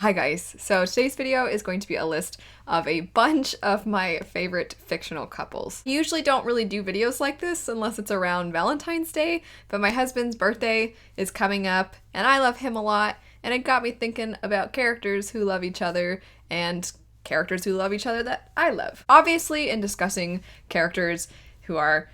Hi guys, so today's video is going to be a list of a bunch of my favorite fictional couples. I usually don't really do videos like this unless it's around Valentine's Day, but my husband's birthday is coming up and I love him a lot, and it got me thinking about characters who love each other and characters who love each other that I love. Obviously, in discussing characters who are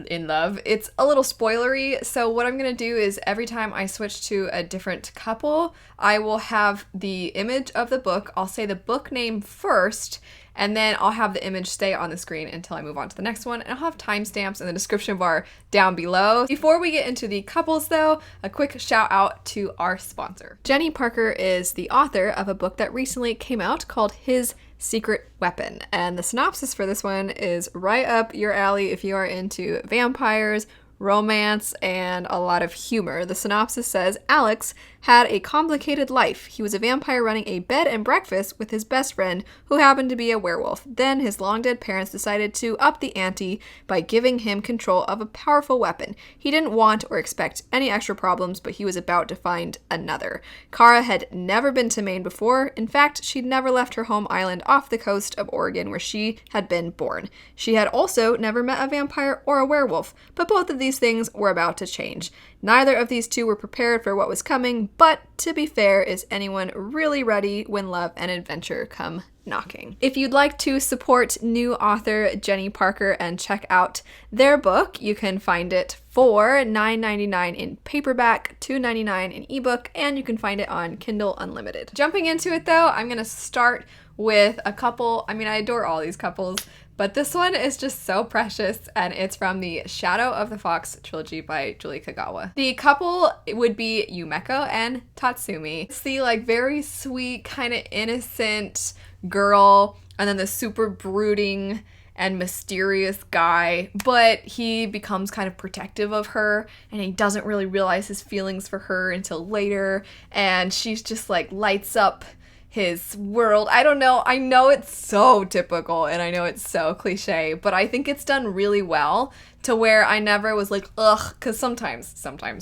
in love, it's a little spoilery, so what I'm gonna do is every time I switch to a different couple, I will have the image of the book. I'll say the book name first, and then I'll have the image stay on the screen until I move on to the next one, and I'll have timestamps in the description bar down below. Before we get into the couples though, a quick shout out to our sponsor. Jenny Parker is the author of a book that recently came out called His Secret Weapon, and the synopsis for this one is right up your alley if you are into vampires, romance, and a lot of humor. The synopsis says, Alex had a complicated life. He was a vampire running a bed and breakfast with his best friend, who happened to be a werewolf. Then his long-dead parents decided to up the ante by giving him control of a powerful weapon. He didn't want or expect any extra problems, but he was about to find another. Kara had never been to Maine before. In fact, she'd never left her home island off the coast of Oregon where she had been born. She had also never met a vampire or a werewolf, but both of these things were about to change. Neither of these two were prepared for what was coming, but to be fair, is anyone really ready when love and adventure come knocking? If you'd like to support new author Jenny Parker and check out their book, you can find it for $9.99 in paperback, $2.99 in ebook, and you can find it on Kindle Unlimited. Jumping into it though, I'm gonna start with a couple. I mean, I adore all these couples, but this one is just so precious, and it's from the Shadow of the Fox trilogy by Julie Kagawa. The couple would be Yumeko and Tatsumi. It's the very sweet, kind of innocent girl, and then the super brooding and mysterious guy, but he becomes kind of protective of her, and he doesn't really realize his feelings for her until later, and she's just lights up his world. I don't know. I know it's so typical and I know it's so cliche, but I think it's done really well to where I never was like, ugh, because sometimes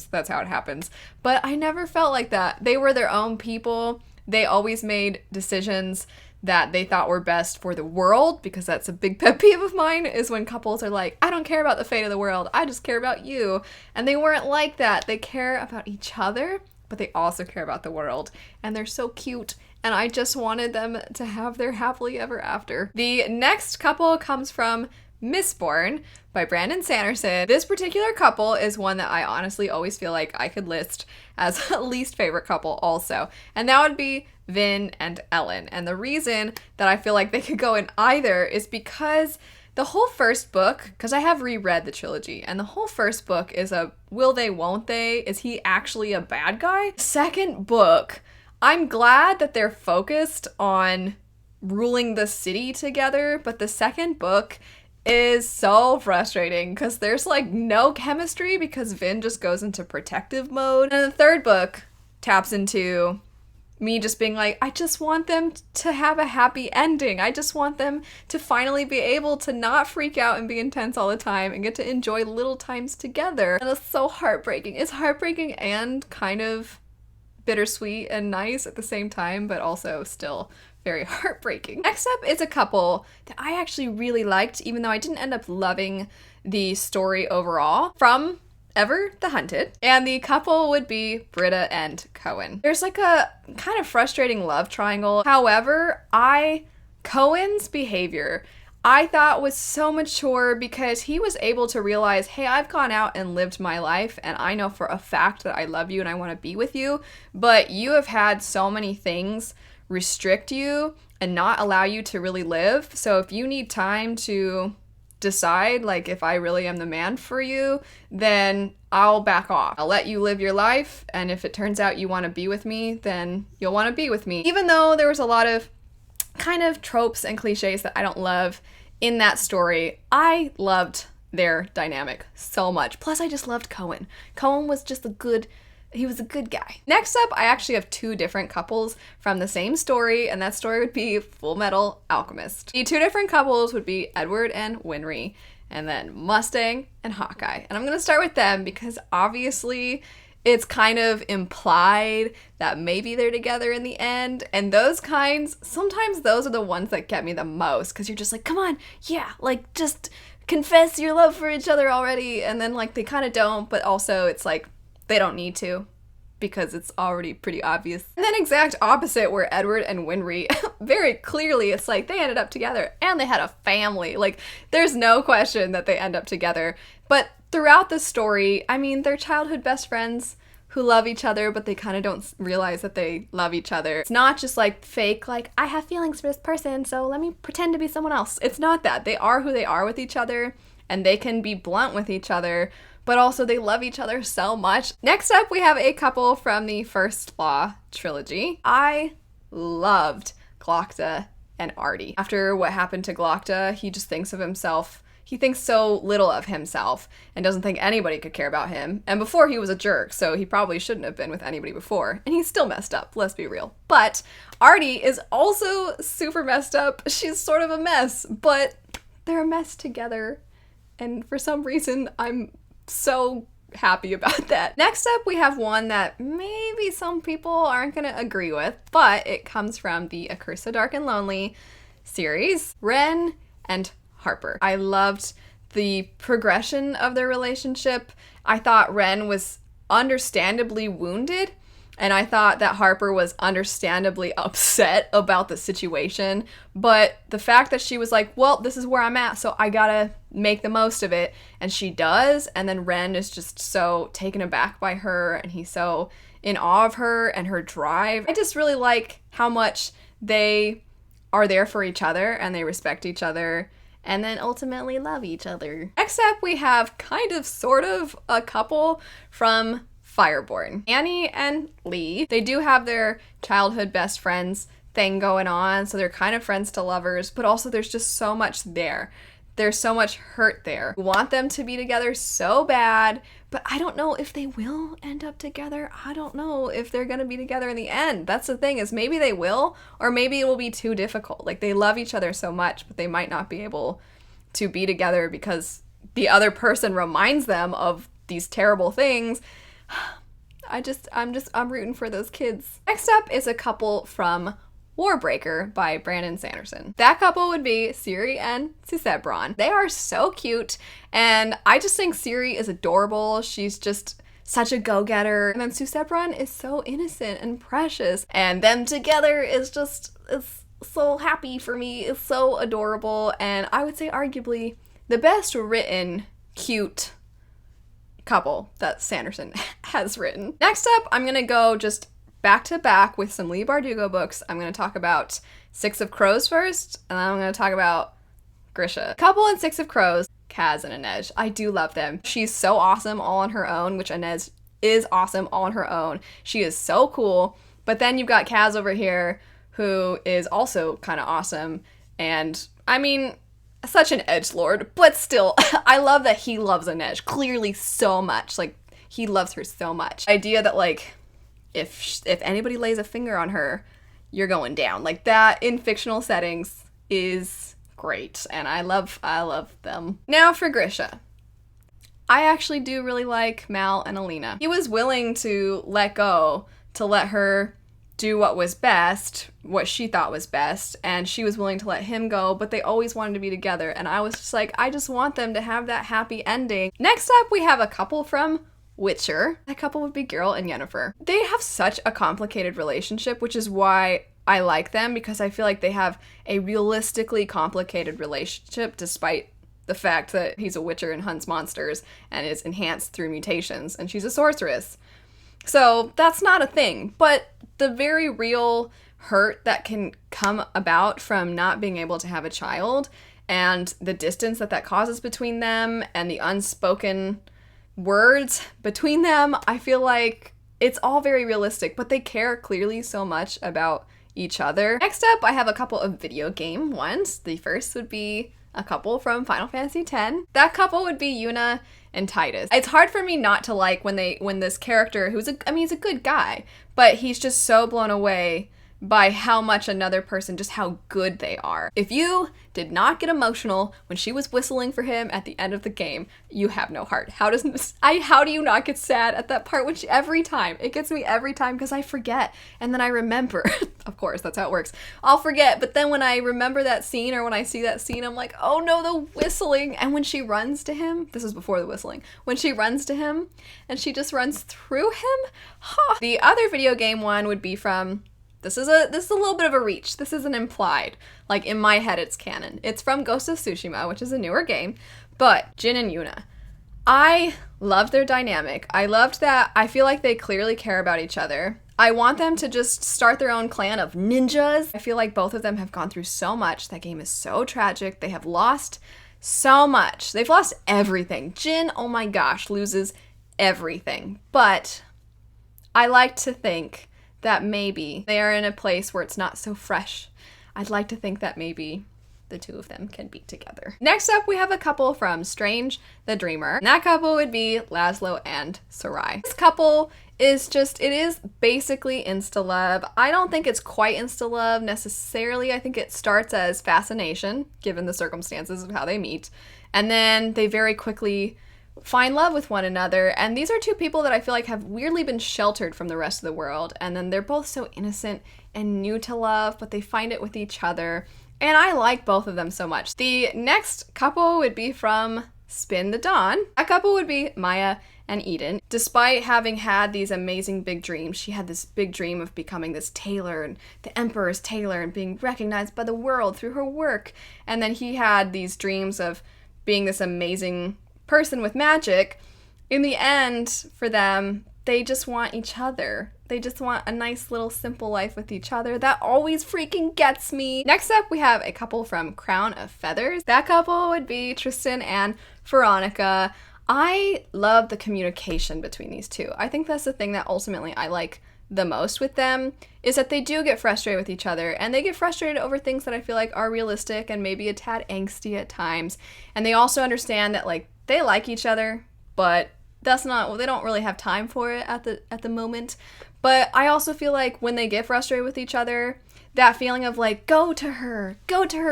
that's how it happens. But I never felt like that. They were their own people. They always made decisions that they thought were best for the world, because that's a big pet peeve of mine, is when couples are like, I don't care about the fate of the world, I just care about you. And they weren't like that. They care about each other, but they also care about the world. And they're so cute. And I just wanted them to have their happily ever after. The next couple comes from Mistborn by Brandon Sanderson. This particular couple is one that I honestly always feel like I could list as a least favorite couple also. And that would be Vin and Ellen. And the reason that I feel like they could go in either is because the whole first book, because I have reread the trilogy, and the whole first book is a will they, won't they? Is he actually a bad guy? Second book, I'm glad that they're focused on ruling the city together, but the second book is so frustrating because there's no chemistry because Vin just goes into protective mode. And the third book taps into me just being like, I just want them to have a happy ending. I just want them to finally be able to not freak out and be intense all the time and get to enjoy little times together. And it's so heartbreaking. It's heartbreaking and kind of bittersweet and nice at the same time, but also still very heartbreaking. Next up is a couple that I actually really liked, even though I didn't end up loving the story overall, from Ever the Hunted. And the couple would be Britta and Cohen. There's a kind of frustrating love triangle. However, Cohen's behavior I thought was so mature because he was able to realize, hey, I've gone out and lived my life and I know for a fact that I love you and I want to be with you, but you have had so many things restrict you and not allow you to really live. So if you need time to decide if I really am the man for you, then I'll back off. I'll let you live your life, and if it turns out you want to be with me, then you'll want to be with me. Even though there was a lot of kind of tropes and cliches that I don't love in that story, I loved their dynamic so much. Plus, I just loved Cohen. Cohen was just he was a good guy. Next up, I actually have two different couples from the same story, and that story would be Full Metal Alchemist. The two different couples would be Edward and Winry, and then Mustang and Hawkeye. And I'm gonna start with them because obviously It's kind of implied that maybe they're together in the end. And those kinds, sometimes those are the ones that get me the most, because you're just like, come on, yeah, like just confess your love for each other already. And then like they kind of don't, but also it's like they don't need to, because it's already pretty obvious. And then exact opposite, where Edward and Winry, very clearly it's like they ended up together and they had a family. Like there's no question that they end up together. But throughout the story, I mean, they're childhood best friends who love each other, but they kind of don't realize that they love each other. It's not just like fake, like I have feelings for this person, so let me pretend to be someone else. It's not that. They are who they are with each other, and they can be blunt with each other, but also they love each other so much. Next up, we have a couple from the First Law trilogy. I loved Glokta and Artie. After what happened to Glokta, he just thinks of himself. He thinks so little of himself and doesn't think anybody could care about him. And before, he was a jerk, so he probably shouldn't have been with anybody before. And he's still messed up, let's be real. But Artie is also super messed up. She's sort of a mess, but they're a mess together. And for some reason, I'm so happy about that. Next up, we have one that maybe some people aren't gonna agree with, but it comes from the A Curse of Dark and Lonely series, Ren and Harper. I loved the progression of their relationship. I thought Ren was understandably wounded, and I thought that Harper was understandably upset about the situation. But the fact that she was like, well, this is where I'm at, so I gotta make the most of it, and she does, and then Ren is just so taken aback by her, and he's so in awe of her and her drive. I just really like how much they are there for each other, and they respect each other, and then ultimately love each other. Next up, we have kind of sort of a couple from Fireborne. Annie and Lee. They do have their childhood best friends thing going on, so they're kind of friends to lovers, but also there's just so much there. There's so much hurt there. We want them to be together so bad, but I don't know if they will end up together. I don't know if they're gonna be together in the end. That's the thing, is maybe they will, or maybe it will be too difficult. Like, they love each other so much, but they might not be able to be together because the other person reminds them of these terrible things. I'm rooting for those kids. Next up is a couple from Warbreaker by Brandon Sanderson. That couple would be Ciri and Tsushima. They are so cute, and I just think Ciri is adorable. She's just such a go-getter, and then Tsushima is so innocent and precious, and them together is just, it's so happy for me. It's so adorable, and I would say arguably the best written cute couple that Sanderson has written. Next up, I'm gonna go just back to back with some Leigh Bardugo books. I'm going to talk about Six of Crows first, and then I'm going to talk about Grisha. Couple in Six of Crows, Kaz and Inej. I do love them. She's so awesome all on her own, which Inej is awesome all on her own. She is so cool. But then you've got Kaz over here, who is also kind of awesome. And, I mean, such an edgelord, but still, I love that he loves Inej clearly so much. Like, he loves her so much. The idea that, like, if anybody lays a finger on her, you're going down. Like, that in fictional settings is great, and I love them. Now for Grisha. I actually do really like Mal and Alina. He was willing to let go, to let her do what was best, what she thought was best, and she was willing to let him go, but they always wanted to be together, and I was just like, I just want them to have that happy ending. Next up, we have a couple from Witcher. That couple would be Geralt and Yennefer. They have such a complicated relationship, which is why I like them, because I feel like they have a realistically complicated relationship despite the fact that he's a witcher and hunts monsters and is enhanced through mutations, and she's a sorceress. So that's not a thing, but the very real hurt that can come about from not being able to have a child, and the distance that causes between them, and the unspoken words between them, I feel like it's all very realistic, but they care clearly so much about each other. Next up, I have a couple of video game ones. The first would be a couple from Final Fantasy X. That couple would be Yuna and Titus. It's hard for me not to like when this character, he's a good guy, but he's just so blown away by how much another person, just how good they are. If you did not get emotional when she was whistling for him at the end of the game, you have no heart. How do you not get sad at that part? Which every time, it gets me every time because I forget and then I remember. Of course, that's how it works. I'll forget, but then when I remember that scene or when I see that scene, I'm like, oh no, the whistling. And when she runs to him, this is before the whistling, when she runs to him and she just runs through him. The other video game one would be from, this is a little bit of a reach. This isn't implied. Like, in my head, it's canon. It's from Ghost of Tsushima, which is a newer game, but Jin and Yuna. I loved their dynamic. I loved that I feel like they clearly care about each other. I want them to just start their own clan of ninjas. I feel like both of them have gone through so much. That game is so tragic. They have lost so much. They've lost everything. Jin, oh my gosh, loses everything. But I like to think that maybe they are in a place where it's not so fresh. I'd like to think that maybe the two of them can be together. Next up, we have a couple from Strange the Dreamer. And that couple would be Laszlo and Sarai. This couple is just, it is basically insta-love. I don't think it's quite insta-love necessarily. I think it starts as fascination, given the circumstances of how they meet. And then they very quickly find love with one another, and these are two people that I feel like have weirdly been sheltered from the rest of the world, and then they're both so innocent and new to love, but they find it with each other, and I like both of them so much. The next couple would be from Spin the Dawn. That couple would be Maya and Eden. Despite having had these amazing big dreams, she had this big dream of becoming this tailor and the emperor's tailor and being recognized by the world through her work, and then he had these dreams of being this amazing person with magic. In the end, for them, they just want each other. They just want a nice little simple life with each other. That always freaking gets me. Next up, we have a couple from Crown of Feathers. That couple would be Tristan and Veronica. I love the communication between these two. I think that's the thing that ultimately I like the most with them, is that they do get frustrated with each other, and they get frustrated over things that I feel like are realistic and maybe a tad angsty at times. And they also understand that, like, they like each other, but that's not, well, they don't really have time for it at the moment. But I also feel like when they get frustrated with each other, that feeling of like, go to her,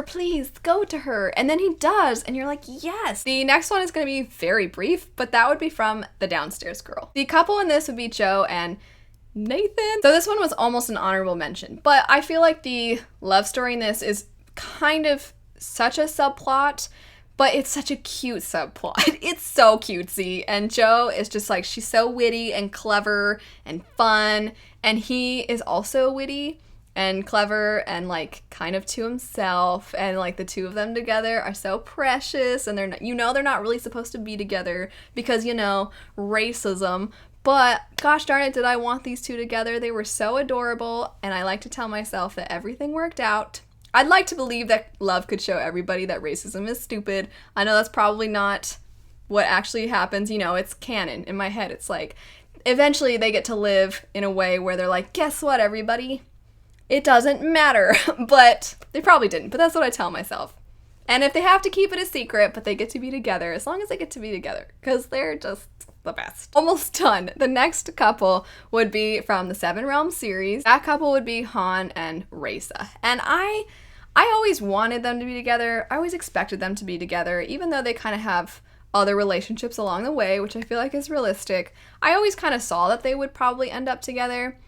please, go to her. And then he does, and you're like, yes. The next one is going to be very brief, but that would be from The Downstairs Girl. The couple in this would be Joe and Nathan. So this one was almost an honorable mention, but I feel like the love story in this is kind of such a subplot, but it's such a cute subplot. It's so cutesy, and Joe is just like, she's so witty and clever and fun, and he is also witty and clever and like kind of to himself, and like the two of them together are so precious, and they're not, they're not really supposed to be together because, racism. But gosh darn it, did I want these two together. They were so adorable, and I like to tell myself that everything worked out. I'd like to believe that love could show everybody that racism is stupid. I know that's probably not what actually happens. It's canon. In my head, it's like, eventually they get to live in a way where they're like, guess what, everybody? It doesn't matter. But they probably didn't, but that's what I tell myself. And if they have to keep it a secret, but they get to be together, as long as they get to be together, because they're just the best. Almost done. The next couple would be from the Seven Realms series. That couple would be Han and Reza. And I always wanted them to be together. I always expected them to be together, even though they kind of have other relationships along the way, which I feel like is realistic. I always kind of saw that they would probably end up together.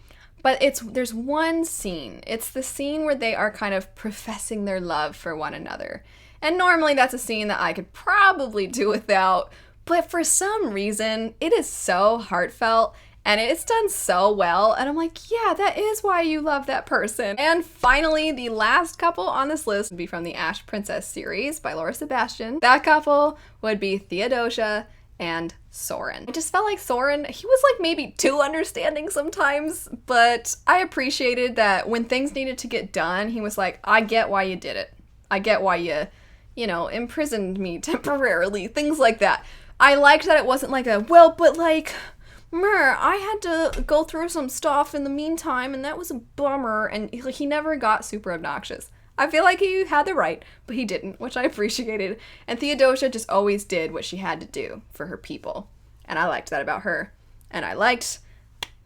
But there's one scene. It's the scene where they are kind of professing their love for one another. And normally that's a scene that I could probably do without, but for some reason, it is so heartfelt and it's done so well. And I'm like, yeah, that is why you love that person. And finally, the last couple on this list would be from the Ash Princess series by Laura Sebastian. That couple would be Theodosia and Soren. I just felt like Soren, he was like maybe too understanding sometimes, but I appreciated that when things needed to get done, he was like, I get why you did it. I get why you imprisoned me temporarily, things like that. I liked that it wasn't like I had to go through some stuff in the meantime, and that was a bummer, and he never got super obnoxious. I feel like he had the right, but he didn't, which I appreciated. And Theodosia just always did what she had to do for her people. And I liked that about her. And I liked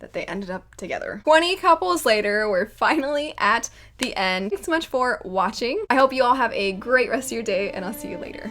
that they ended up together. 20 couples later, we're finally at the end. Thanks so much for watching. I hope you all have a great rest of your day, and I'll see you later.